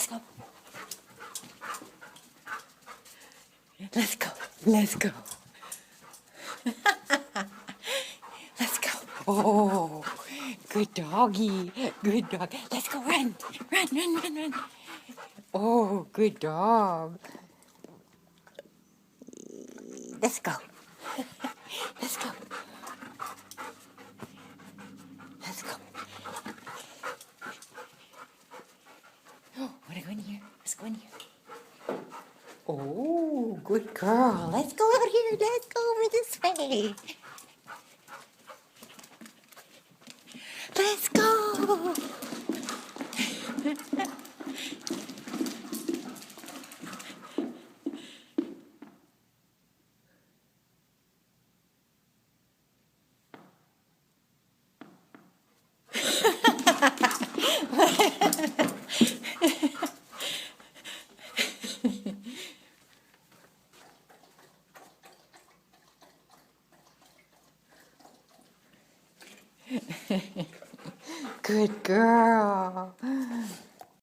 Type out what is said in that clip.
Let's go. Let's go. Let's go. Let's go. Oh, good doggy. Good dog. Let's go run. Run, run, run, run. Oh, good dog. Let's go. Let's go. Let's go. Oh, wanna go in here? Let's go in here. Oh, good girl. Let's go out here. Let's go over this way. Let's go. Good girl.